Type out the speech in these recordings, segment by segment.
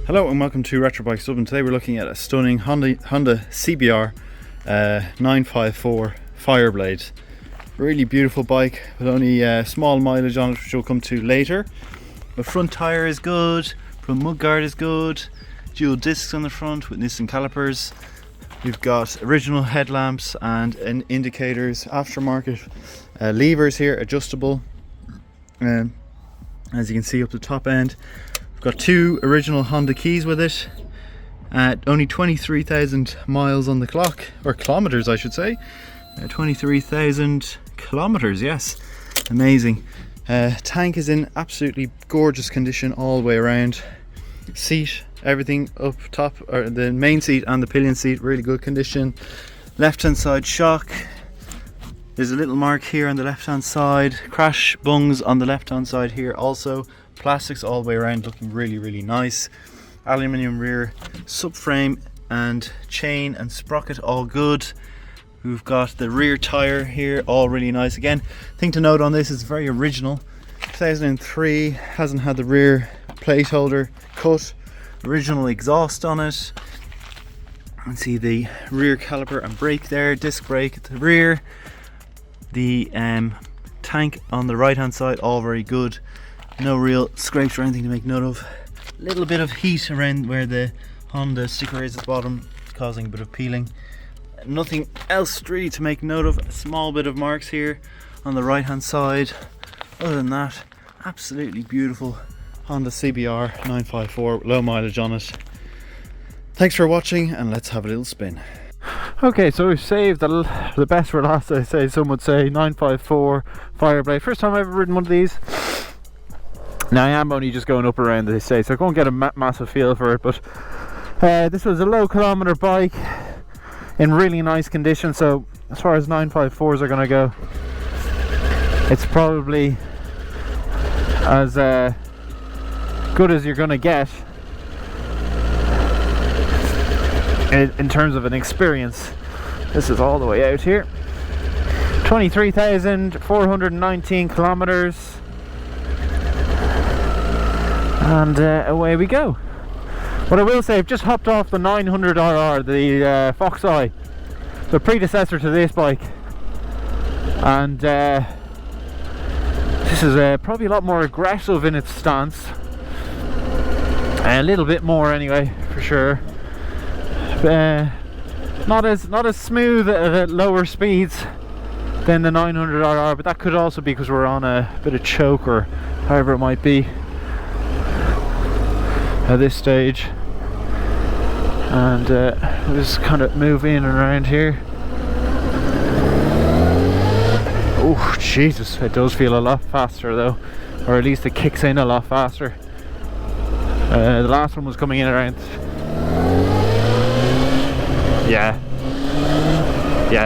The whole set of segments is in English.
Hello and welcome to Retro Bikes Dublin. Today we're looking at a stunning Honda CBR 954 Fireblade. Really beautiful bike with only small mileage on it, which we'll come to later. The front tyre is good, front mudguard is good, dual discs on the front with Nissan calipers. We've got original headlamps and indicators, aftermarket levers here, adjustable. As you can see up the top end. Got two original Honda keys with it at only 23,000 miles on the clock, or kilometers I should say. 23,000 kilometers, yes, amazing. Tank is in absolutely gorgeous condition all the way around. Seat, everything up top, or the main seat and the pillion seat, really good condition. Left hand side shock, there's a little mark here on the left hand side. Crash bungs on the left hand side here also. Plastics all the way around, looking really nice. Aluminium rear subframe and chain and sprocket all good. We've got the rear tire here, all really nice. Again, thing to note on this is very original. 2003, hasn't had the rear plate holder cut. Original exhaust on it. You can see the rear caliper and brake there, disc brake at the rear. The tank on the right hand side, all very good. No real scrapes or anything to make note of. Little bit of heat around where the Honda sticker is at the bottom, causing a bit of peeling. Nothing else really to make note of. A small bit of marks here on the right hand side. Other than that, absolutely beautiful Honda CBR 954, low mileage on it. Thanks for watching and let's have a little spin. Okay, so we've saved the best for last, I say. Some would say 954 Fireblade. First time I've ever ridden one of these. Now I am only just going up around, they say, so I won't get a massive feel for it, but this was a low kilometer bike in really nice condition. So as far as 954s are going to go, it's probably as good as you're going to get in terms of an experience. This is all the way out here. 23,419 kilometers. And away we go. What I will say, I've just hopped off the 900RR, the Fox Eye, the predecessor to this bike, and this is probably a lot more aggressive in its stance, a little bit more anyway, for sure. Not as smooth at lower speeds than the 900RR, but that could also be because we're on a bit of choke or however it might be at this stage. And we'll just kind of move in and around here. Oh Jesus, it does feel a lot faster though, or at least it kicks in a lot faster. The last one was coming in around, yeah,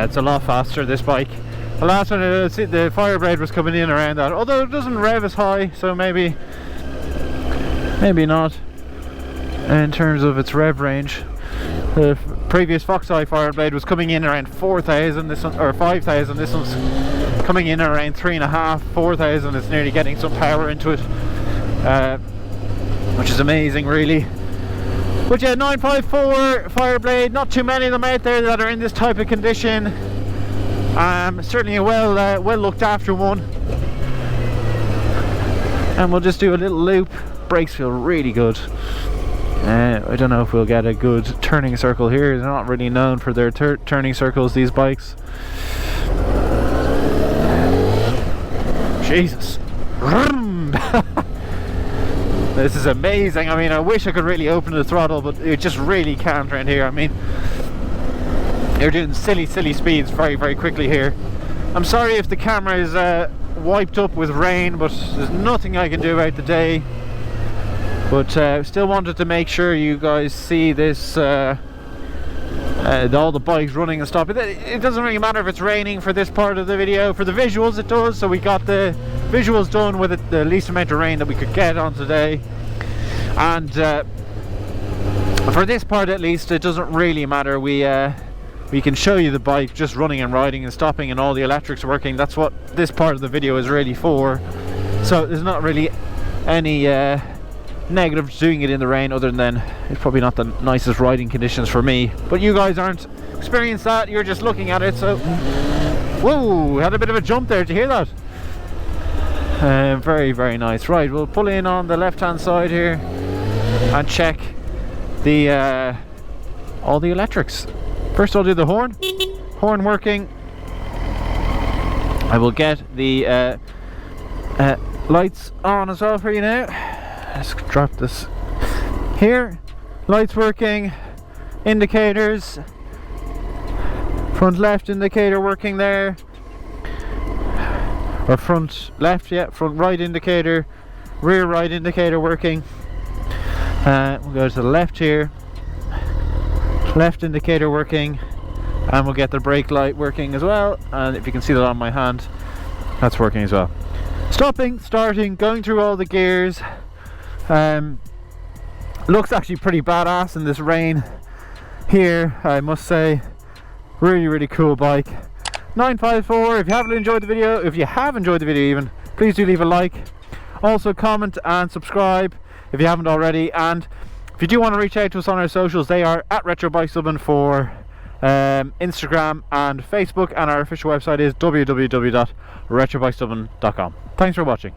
it's a lot faster, this bike. The last one, the Fireblade, was coming in around that, although it doesn't rev as high, so maybe not in terms of its rev range. The previous Fox Eye Fireblade was coming in around 4,000, this one, or 5,000. This one's coming in around 3,500, 4,000. It's nearly getting some power into it, which is amazing, really. But yeah, 954 Fireblade, not too many of them out there that are in this type of condition. Certainly a well looked after one. And we'll just do a little loop. Brakes feel really good. I don't know if we'll get a good turning circle here. They're not really known for their turning circles, these bikes. Jesus. This is amazing. I mean, I wish I could really open the throttle, but it just really can't around here. I mean, you're doing silly speeds very quickly here. I'm sorry if the camera is wiped up with rain, but there's nothing I can do about the day. But still wanted to make sure you guys see this, all the bikes running and stuff. It doesn't really matter if it's raining for this part of the video. For the visuals it does, so we got the visuals done with the least amount of rain that we could get on today. And for this part at least, it doesn't really matter. We can show you the bike just running and riding and stopping and all the electrics working. That's what this part of the video is really for. So there's not really any negative doing it in the rain, other than it's probably not the nicest riding conditions for me. But you guys aren't experiencing that, you're just looking at it. So, whoa, had a bit of a jump there, did you hear that? Very, very nice. Right, we'll pull in on the left hand side here and check the all the electrics. First I'll do the horn working. I will get the lights on as well for you now. Let's drop this here. Lights working, indicators, front left indicator working there, or front left, yeah, front right indicator, rear right indicator working. We'll go to the left here, left indicator working, and we'll get the brake light working as well. And if you can see that on my hand, that's working as well. Stopping, starting, going through all the gears. Looks actually pretty badass in this rain here, I must say. Really, really cool bike. 954. If you haven't enjoyed the video, even, please do leave a like. Also comment and subscribe if you haven't already. And if you do want to reach out to us on our socials, they are at Retro Bike Dublin for Instagram and Facebook, and our official website is www.retrobikesdublin.com. Thanks for watching.